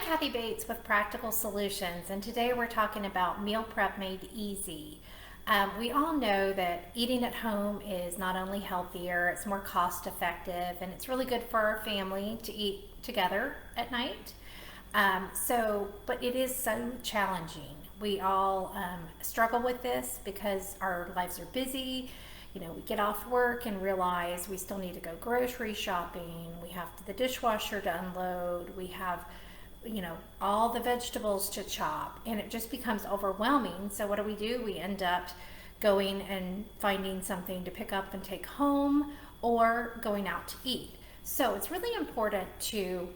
Kathy Bates with Practical Solutions, and today we're talking about meal prep made easy. We all know that eating at home is not only healthier, it's more cost effective, and it's really good for our family to eat together at night. But it is so challenging. We all struggle with this because our lives are busy. You know, we get off work and realize we still need to go grocery shopping. We have the dishwasher to unload. We have, all the vegetables to chop, and it just becomes overwhelming. So what do? We end up going and finding something to pick up and take home or going out to eat. So it's really important to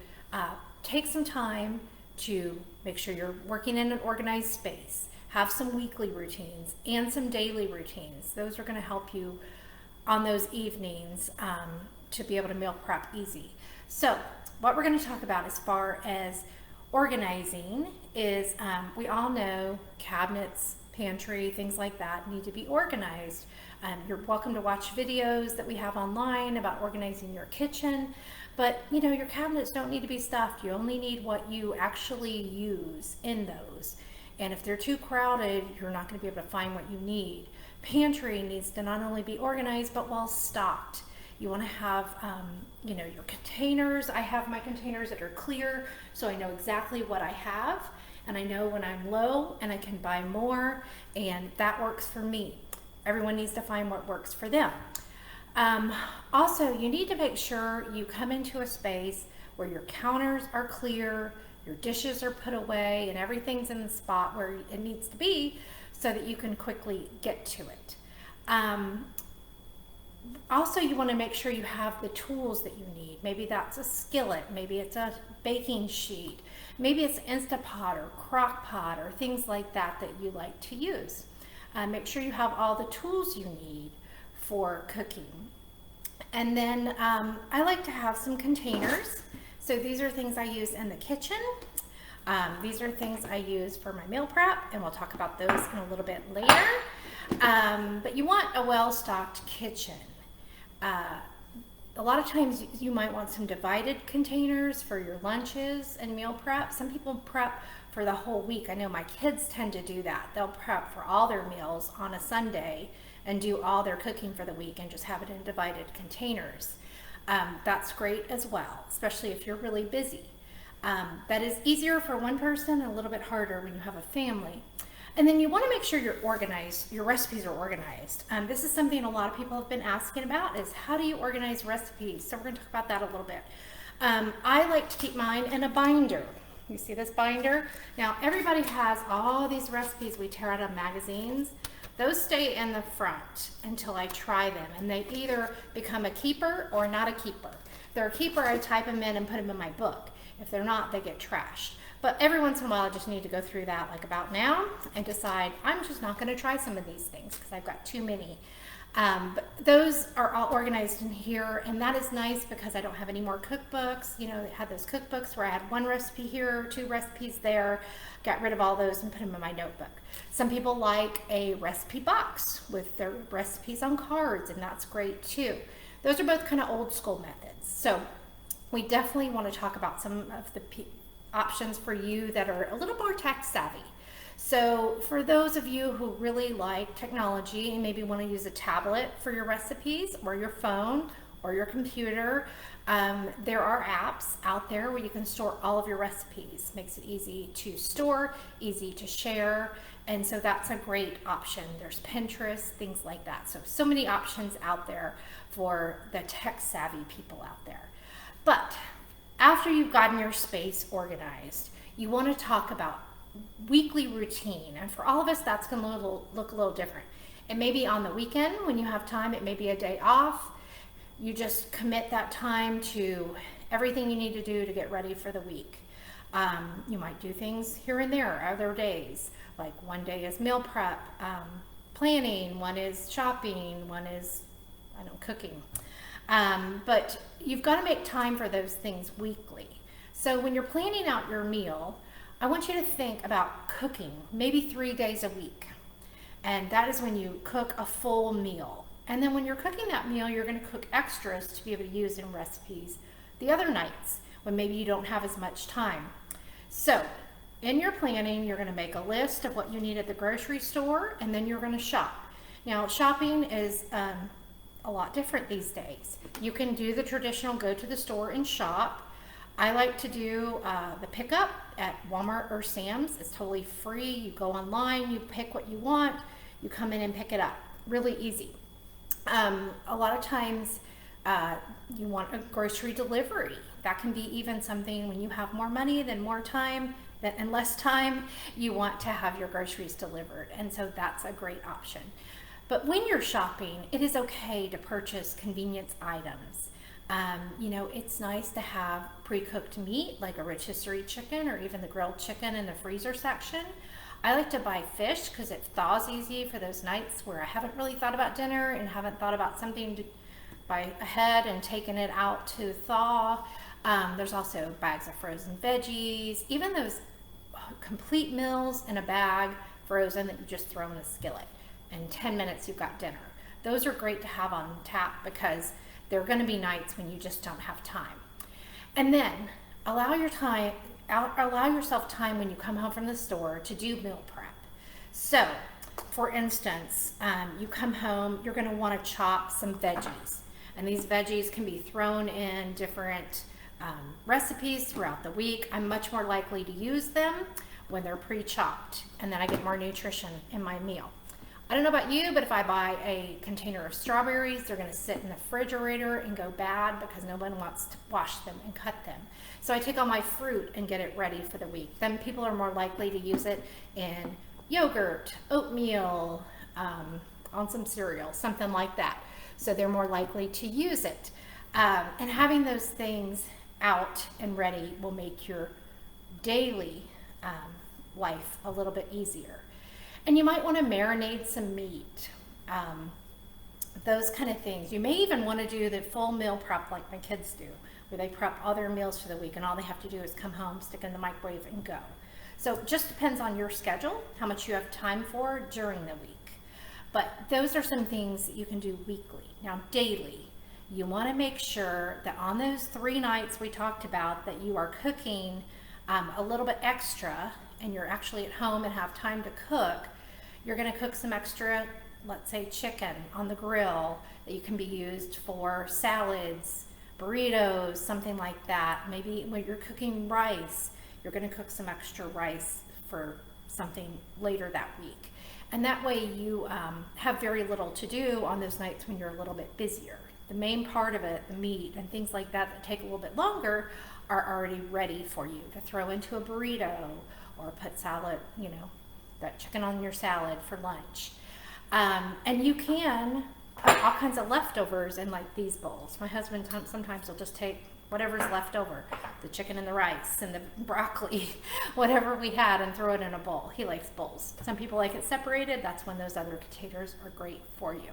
take some time to make sure you're working in an organized space. Have some weekly routines and some daily routines. Those are going to help you on those evenings to be able to meal prep easy. So what we're going to talk about as far as organizing is we all know cabinets, pantry, things like that need to be organized. You're welcome to watch videos that we have online about organizing your kitchen, but your cabinets don't need to be stuffed. You only need what you actually use in those. And if they're too crowded, you're not going to be able to find what you need. Pantry needs to not only be organized, but well stocked. You want to have, your containers. I have my containers that are clear, so I know exactly what I have, and I know when I'm low, and I can buy more, and that works for me. Everyone needs to find what works for them. Also, you need to make sure you come into a space where your counters are clear, your dishes are put away, and everything's in the spot where it needs to be so that you can quickly get to it. Also, you want to make sure you have the tools that you need. Maybe that's a skillet, maybe it's a baking sheet, maybe it's Instapot or crock pot or things like that that you like to use. Make sure you have all the tools you need for cooking. And then I like to have some containers. So these are things I use in the kitchen. These are things I use for my meal prep, and we'll talk about those in a little bit later. But you want a well-stocked kitchen. A lot of times you might want some divided containers for your lunches and meal prep. Some people prep for the whole week. I know my kids tend to do that. They'll prep for all their meals on a Sunday and do all their cooking for the week and just have it in divided containers. That's great as well, especially if you're really busy. That is easier for one person and a little bit harder when you have a family. And then you want to make sure you're organized, your recipes are organized. This is something a lot of people have been asking about, is how do you organize recipes? So we're going to talk about that a little bit. I like to keep mine in a binder. You see this binder? Now everybody has all these recipes we tear out of magazines. Those stay in the front until I try them, and they either become a keeper or not a keeper. If they're a keeper, I type them in and put them in my book. If they're not, they get trashed. But every once in a while, I just need to go through that, like about now, and decide I'm just not going to try some of these things because I've got too many. But those are all organized in here, and that is nice because I don't have any more cookbooks. I had those cookbooks where I had one recipe here, two recipes there. Got rid of all those and put them in my notebook. Some people like a recipe box with their recipes on cards, and that's great too. Those are both kind of old school methods. So we definitely want to talk about some of the options for you that are a little more tech savvy. So for those of you who really like technology and maybe want to use a tablet for your recipes, or your phone or your computer, there are apps out there where you can store all of your recipes. Makes it easy to store, easy to share, and so that's a great option. There's Pinterest, things like that. So many options out there for the tech savvy people out there. But after you've gotten your space organized, you want to talk about weekly routine. And for all of us, that's going to look a little different. It may be on the weekend when you have time. It may be a day off. You just commit that time to everything you need to do to get ready for the week. You might do things here and there other days. Like one day is meal prep, planning, one is shopping, one is, cooking. But you've got to make time for those things weekly. So when you're planning out your meal, I want you to think about cooking maybe 3 days a week. And that is when you cook a full meal. And then when you're cooking that meal, you're going to cook extras to be able to use in recipes the other nights when maybe you don't have as much time. So in your planning, you're going to make a list of what you need at the grocery store, and then you're going to shop. Now, shopping is a lot different these days. You can do the traditional go to the store and shop. I like to do the pickup at Walmart or Sam's. It's totally free. You go online, you pick what you want, you come in and pick it up. Really easy. A lot of times you want a grocery delivery. That can be even something when you have more money than more time and less time, you want to have your groceries delivered. And so that's a great option. But when you're shopping, it is okay to purchase convenience items. You know, it's nice to have pre-cooked meat like a rotisserie chicken or even the grilled chicken in the freezer section. I like to buy fish because it thaws easy for those nights where I haven't really thought about dinner and haven't thought about something to buy ahead and taken it out to thaw. There's also bags of frozen veggies, even those complete meals in a bag frozen that you just throw in a skillet. In 10 minutes you've got dinner. Those are great to have on tap because there are going to be nights when you just don't have time. And then allow yourself time when you come home from the store to do meal prep. So for instance, you come home, you're going to want to chop some veggies, and these veggies can be thrown in different recipes throughout the week. I'm much more likely to use them when they're pre-chopped, and then I get more nutrition in my meal. I don't know about you, but if I buy a container of strawberries, they're going to sit in the refrigerator and go bad because no one wants to wash them and cut them. So I take all my fruit and get it ready for the week. Then people are more likely to use it in yogurt, oatmeal, on some cereal, something like that. So they're more likely to use it. And having those things out and ready will make your daily life a little bit easier. And you might want to marinate some meat, those kind of things. You may even want to do the full meal prep like my kids do, where they prep all their meals for the week and all they have to do is come home, stick in the microwave and go. So it just depends on your schedule, how much you have time for during the week. But those are some things that you can do weekly. Now daily, you want to make sure that on those 3 nights we talked about that you are cooking a little bit extra and you're actually at home and have time to cook. You're going to cook some extra, let's say chicken on the grill that you can be used for salads, burritos, something like that. Maybe when you're cooking rice, you're going to cook some extra rice for something later that week. And that way you have very little to do on those nights when you're a little bit busier. The main part of it, the meat and things like that that take a little bit longer, are already ready for you to throw into a burrito or put salad, you know, that chicken on your salad for lunch. And you can put all kinds of leftovers in like these bowls. My husband sometimes will just take whatever's left over, the chicken and the rice and the broccoli, whatever we had, and throw it in a bowl. He likes bowls. Some people like it separated. That's when those other containers are great for you.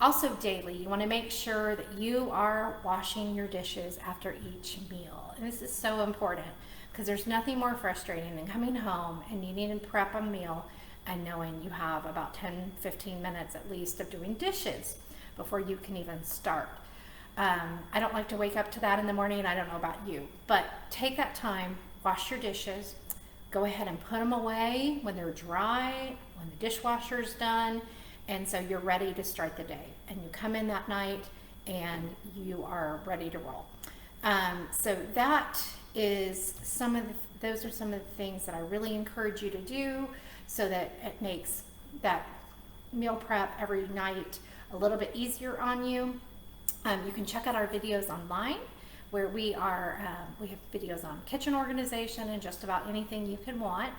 Also daily, you want to make sure that you are washing your dishes after each meal. And this is so important because there's nothing more frustrating than coming home and needing to prep a meal and knowing you have about 10-15 minutes at least of doing dishes before you can even start. I don't like to wake up to that in the morning, and I don't know about you, but take that time, wash your dishes, go ahead and put them away when they're dry, when the dishwasher's done, and so you're ready to start the day. And you come in that night and you are ready to roll. So that is those are some of the things that I really encourage you to do so that it makes that meal prep every night a little bit easier on you. You can check out our videos online where we have videos on kitchen organization and just about anything you can want.